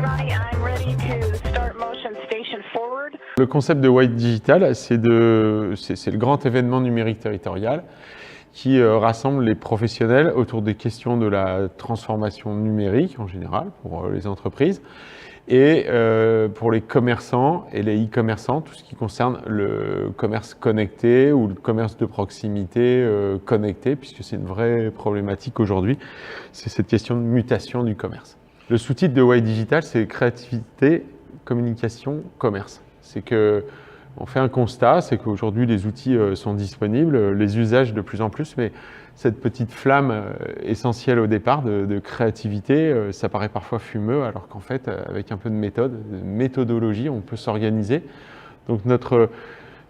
Ronnie, I'm ready to start motion station forward. Le concept de White Digital, c'est le grand événement numérique territorial qui rassemble les professionnels autour des questions de la transformation numérique en général pour les entreprises et pour les commerçants et les e-commerçants, tout ce qui concerne le commerce connecté ou le commerce de proximité connecté, puisque c'est une vraie problématique aujourd'hui, c'est cette question de mutation du commerce. Le sous-titre de White Digital, c'est créativité, communication, commerce. C'est que on fait un constat, c'est qu'aujourd'hui les outils sont disponibles, les usages de plus en plus, mais cette petite flamme essentielle au départ de créativité, ça paraît parfois fumeux, alors qu'en fait, avec un peu de méthode, de méthodologie, on peut s'organiser. Donc notre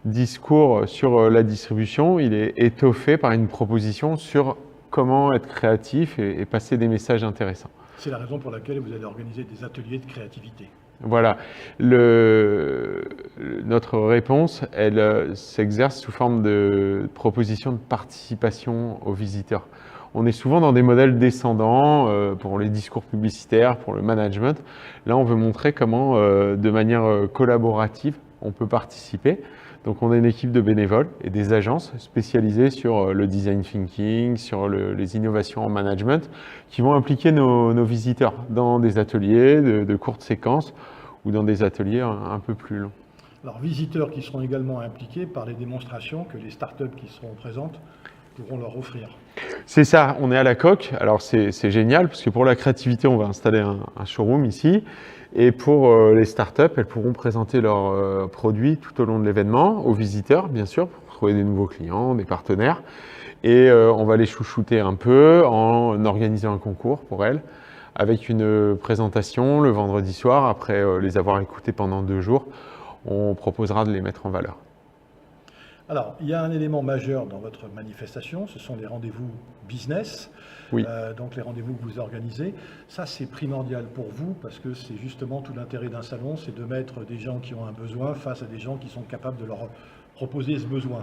discours sur la distribution, il est étoffé par une proposition sur comment être créatif et passer des messages intéressants. C'est la raison pour laquelle vous allez organiser des ateliers de créativité. Voilà. Notre réponse, elle s'exerce sous forme de proposition de participation aux visiteurs. On est souvent dans des modèles descendants pour les discours publicitaires, pour le management. Là, on veut montrer comment, de manière collaborative, on peut participer. Donc, on a une équipe de bénévoles et des agences spécialisées sur le design thinking, sur les innovations en management, qui vont impliquer nos visiteurs dans des ateliers de courtes séquences ou dans des ateliers un peu plus longs. Alors, visiteurs qui seront également impliqués par les démonstrations que les startups qui seront présentes pourront leur offrir. C'est ça, on est à la coque. Alors, c'est génial, parce que pour la créativité, on va installer un showroom ici. Et pour les startups, elles pourront présenter leurs produits tout au long de l'événement, aux visiteurs, bien sûr, pour trouver des nouveaux clients, des partenaires. Et on va les chouchouter un peu en organisant un concours pour elles, avec une présentation le vendredi soir. Après les avoir écoutés pendant 2 jours, on proposera de les mettre en valeur. Alors, il y a un élément majeur dans votre manifestation, ce sont les rendez-vous business. Oui. Donc les rendez-vous que vous organisez. Ça, c'est primordial pour vous parce que c'est justement tout l'intérêt d'un salon, c'est de mettre des gens qui ont un besoin face à des gens qui sont capables de leur proposer ce besoin.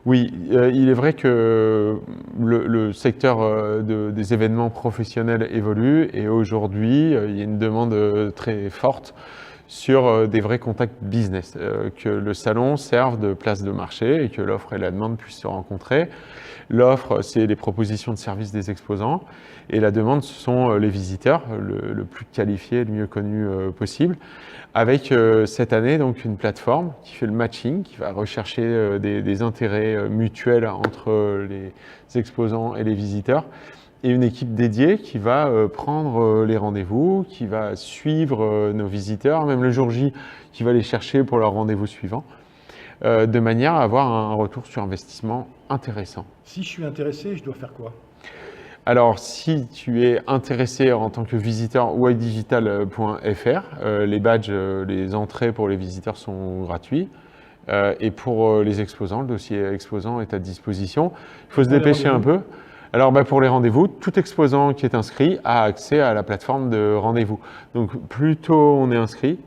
Oui, il est vrai que le secteur des événements professionnels évolue et aujourd'hui, il y a une demande très forte sur des vrais contacts business, que le salon serve de place de marché et que l'offre et la demande puissent se rencontrer. L'offre, c'est les propositions de services des exposants et la demande, ce sont les visiteurs, le plus qualifié et le mieux connu possible, avec cette année donc une plateforme qui fait le matching, qui va rechercher des intérêts mutuels entre les exposants et les visiteurs, et une équipe dédiée qui va prendre les rendez-vous, qui va suivre nos visiteurs, même le jour J, qui va les chercher pour leur rendez-vous suivant, de manière à avoir un retour sur investissement intéressant. Si je suis intéressé, je dois faire quoi? Alors, si tu es intéressé en tant que visiteur, whitedigital.fr, les badges, les entrées pour les visiteurs sont gratuits. Et pour les exposants, le dossier exposant est à disposition. Il faut se dépêcher un peu. Alors pour les rendez-vous, tout exposant qui est inscrit a accès à la plateforme de rendez-vous. Donc plus tôt on est inscrit,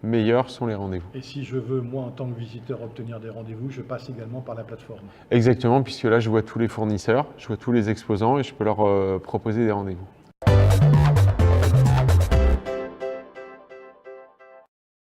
meilleurs sont les rendez-vous. Et si je veux, moi, en tant que visiteur, obtenir des rendez-vous, je passe également par la plateforme? Exactement, puisque là je vois tous les fournisseurs, je vois tous les exposants et je peux leur proposer des rendez-vous.